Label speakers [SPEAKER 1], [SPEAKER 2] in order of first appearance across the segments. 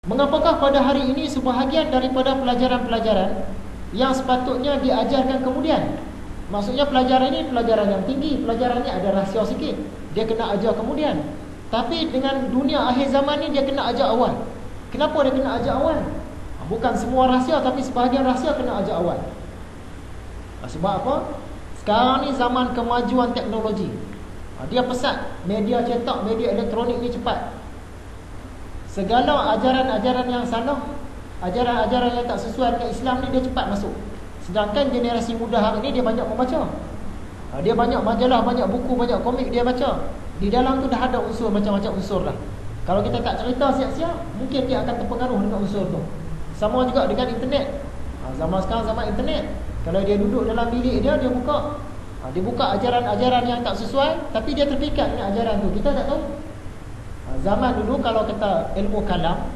[SPEAKER 1] Mengapakah pada hari ini sebahagian daripada pelajaran-pelajaran yang sepatutnya diajarkan kemudian? Maksudnya pelajaran ini pelajaran yang tinggi, pelajarannya ada rahsia sikit, dia kena ajar kemudian. Tapi dengan dunia akhir zaman ni dia kena ajar awal. Kenapa dia kena ajar awal? Bukan semua rahsia, tapi sebahagian rahsia kena ajar awal. Sebab apa? Sekarang ni zaman kemajuan teknologi. Dia pesat, media cetak, media elektronik ni cepat. Segala ajaran-ajaran yang salah, ajaran-ajaran yang tak sesuai dengan Islam ni dia cepat masuk. Sedangkan generasi muda hari ni dia banyak membaca. Dia banyak majalah, banyak buku, banyak komik dia baca. Di dalam tu dah ada unsur macam-macam unsur lah. Kalau kita tak cerita siap-siap, mungkin dia akan terpengaruh dengan unsur tu. Sama juga dengan internet. Zaman sekarang zaman internet. Kalau dia duduk dalam bilik dia, dia buka. Dia buka ajaran-ajaran yang tak sesuai, tapi dia terpikat dengan ajaran tu. Kita tak tahu. Zaman dulu kalau kita ilmu kalam,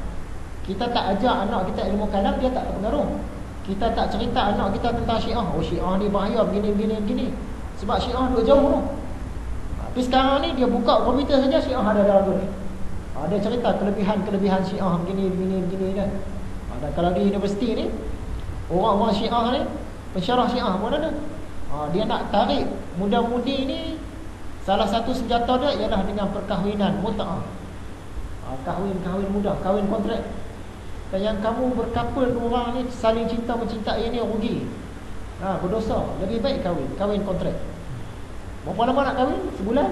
[SPEAKER 1] kita tak ajar anak kita ilmu kalam, dia tak terpengaruh. Kita tak cerita anak kita tentang Syiah. Oh, Syiah ni bahaya begini. Sebab Syiah duduk jauh tu. Tapi sekarang ni dia buka komputer saja, Syiah ada dalam tu ni. Dia cerita kelebihan Syiah begini kan. Dan kalau di universiti ni, orang-orang Syiah ni, pensyarah Syiah pun ada. Dia nak tarik muda-mudi ni, salah satu senjata dia ialah dengan perkahwinan mut'ah. Kahwin muda, kahwin kontrak. Dan yang kamu berkapal dua orang ni saling cinta mencintai ni rugi. Berdosa. Lebih baik kahwin kontrak. Berapa lama nak kahwin? Sebulan?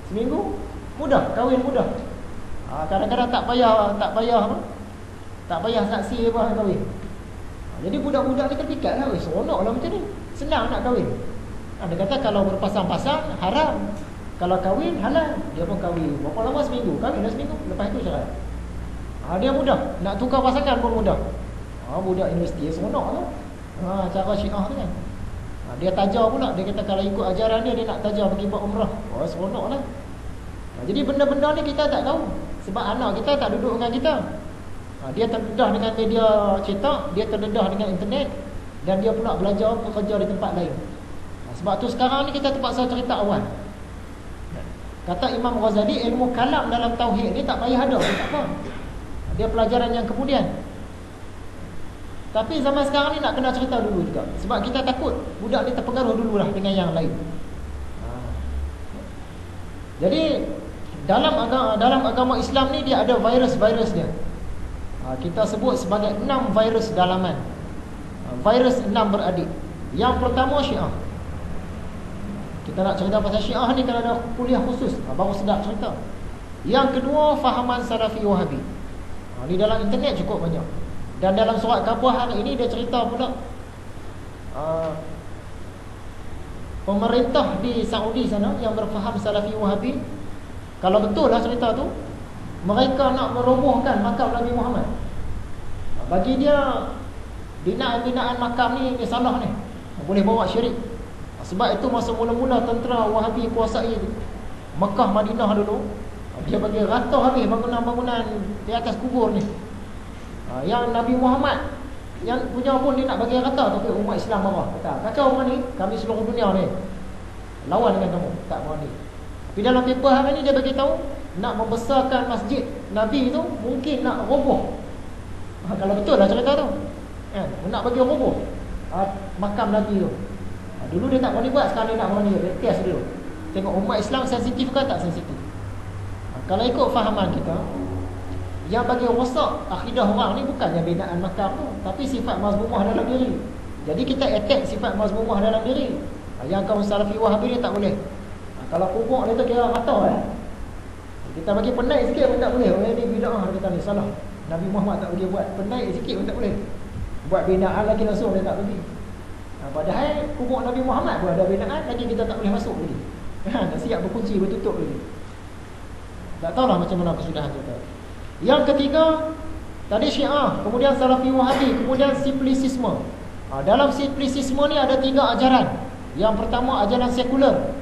[SPEAKER 1] Seminggu? Mudah, kahwin mudah. Kadang-kadang tak payah apa? Tak payah saksi apa kahwin. Jadi budak-budak ni terpikat lah, seronok lah macam ni. Senang nak kahwin. Dia kata kalau berpasang-pasang haram, kalau kahwin halal. Dia pun kahwin. Berapa lama? Seminggu. Kahwin dah seminggu, lepas tu cerai. Dia mudah. Nak tukar pasangan pun mudah. Budak universiti seronok lah. Cara Syiah tu kan. Dia tajar pula. Dia kata kalau ikut ajaran dia nak tajar pergi buat umrah. Seronok lah. Jadi benda-benda ni kita tak tahu. Sebab anak kita tak duduk dengan kita. Dia terdedah dengan media cetak, dia terdedah dengan internet, dan dia pula belajar bekerja di tempat lain. Sebab tu sekarang ni kita terpaksa cerita awal. Kata Imam Ghazali, ilmu kalam dalam tauhid ni tak payah ada, tak apa. Dia pelajaran yang kemudian. Tapi zaman sekarang ni nak kena cerita dulu juga. Sebab kita takut budak ni terpengaruh dululah dengan yang lain. Jadi dalam agama Islam ni dia ada virus-virus dia. Kita sebut sebagai 6 virus dalaman. Virus 6 beradik. Yang pertama Syiah. Kita nak cerita pasal Syiah ni kalau ada kuliah khusus, baru sedap cerita. Yang kedua fahaman Salafi Wahabi. Ni dalam internet cukup banyak. Dan dalam surat khabar hari ini dia cerita pula pemerintah di Saudi sana yang berfaham Salafi Wahabi, kalau betul lah cerita tu, mereka nak merobohkan makam Nabi Muhammad. Bagi dia binaan-binaan makam ni salah ni, boleh bawa syirik. Sebab itu masa mula-mula tentera Wahabi kuasai Mekah, Madinah dulu, dia bagi rata habis bangunan-bangunan di atas kubur ni. Yang Nabi Muhammad yang punya pun dia nak bagi rata, tapi umat Islam marah. Kata, kacau orang ni, kami seluruh dunia ni lawan dengan kamu, tak berani. Tapi dalam paper hari ni dia bagi tahu nak membesarkan masjid Nabi tu mungkin nak roboh. Kalau betul lah cerita tu, nak bagi roboh makam Nabi tu. Dulu dia tak berani buat, sekarang dia nak berani. Dia test dulu, tengok umat Islam sensitif ke tak sensitif. Kalau ikut fahaman kita, yang bagi rosak akidah orang ni bukannya binaan makam tu, tapi sifat mazmumah dalam diri. Jadi kita attack sifat mazmumah dalam diri. Yang kaum Salafi Wahabi ni tak boleh. Kalau kubur dia tu kira rata kita bagi penaik sikit pun tak boleh. Ni bid'ah, kita ni salah. Nabi Muhammad tak boleh buat, penaik sikit pun tak boleh. Buat binaan lagi langsung dia tak bagi. Padahal kubur Nabi Muhammad pun ada binaan, lagi kita tak boleh masuk lagi. Dah siap berkunci, bertutup lagi. Tak tahulah macam mana kesudahan kita. Yang ketiga, tadi Syiah, kemudian Salafi Wahabi, kemudian simplisisme. Dalam simplisisme ni ada 3 ajaran. Yang pertama ajaran sekular,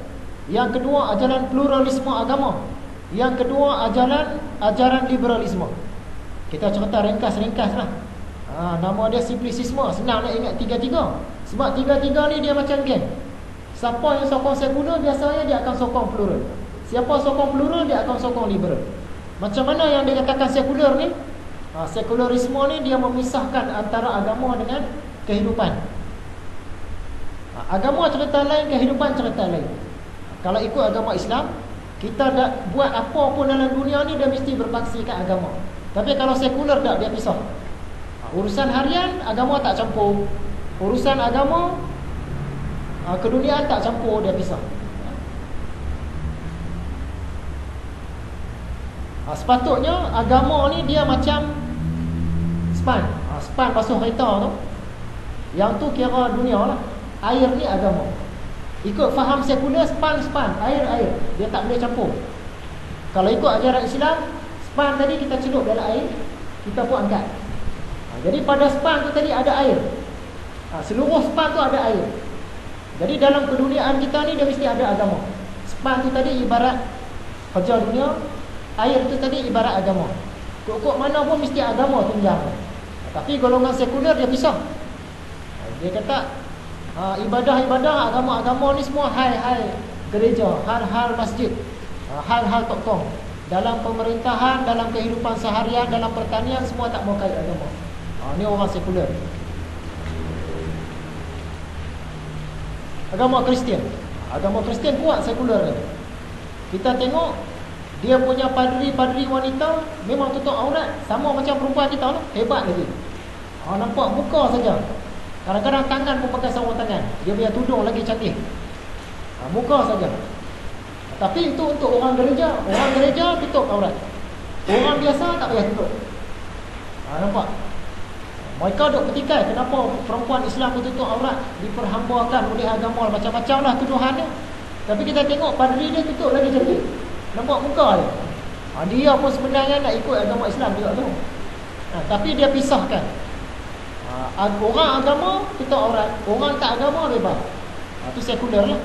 [SPEAKER 1] yang kedua ajaran pluralisme agama, yang kedua ajaran liberalisme. Kita cerita ringkas-ringkas lah. Nama dia simplisisme, senang nak ingat 3-3. Sebab 3-3 ni dia macam geng. Siapa yang sokong sekular, biasanya dia akan sokong plural. Siapa sokong plural, dia akan sokong liberal. Macam mana yang dia katakan sekular ni? Sekularisme ni dia memisahkan antara agama dengan kehidupan. Agama cerita lain, kehidupan cerita lain. Kalau ikut agama Islam, kita dah buat apa pun dalam dunia ni dia mesti berpaksikan agama. Tapi kalau sekular tak, dia pisah. Urusan harian agama tak campur. Urusan agama keduniaan tak campur, dia pisah. Sepatutnya agama ni dia macam span. Span basuh kereta tu. Yang tu kira dunia lah. Air ni agama. Ikut faham sekular, span, air. Dia tak boleh campur. Kalau ikut ajaran Islam, span tadi kita celup dalam air, kita pun angkat. Jadi pada span tu tadi ada air. Seluruh span tu ada air. Jadi dalam keduniaan kita ni dia mesti ada agama. Span tu tadi ibarat kerja dunia, air tu tadi ibarat agama. Kok mana pun mesti agama tunjang. Tapi golongan sekular dia pisah. Dia kata ibadah-ibadah, agama-agama ni semua hal-hal gereja, hal-hal masjid, hal-hal tokoh. Dalam pemerintahan, dalam kehidupan seharian, dalam pertanian, semua tak mau kait agama. Ni orang sekular. Agama Kristian kuat sekular ni. Kita tengok dia punya padri wanita memang tutup aurat sama macam perempuan kita lah, hebat lagi. Nampak muka saja. Kadang-kadang tangan pun pakai sarung tangan. Dia punya tudung lagi cantik. Muka saja. Tapi itu untuk orang gereja. Orang gereja tutup aurat. Orang biasa tak payah tutup. Nampak? Mereka duk petikai kenapa perempuan Islam tutup aurat, diperhambakan oleh agama, macam-macam lah tuduhannya. Tapi kita tengok padri dia tutup lagi cantik. Nampak muka dia. Dia pun sebenarnya nak ikut agama Islam juga tu. Tapi dia pisahkan. Orang agama tutup aurat, orang tak agama bebas. Itu sekular lah.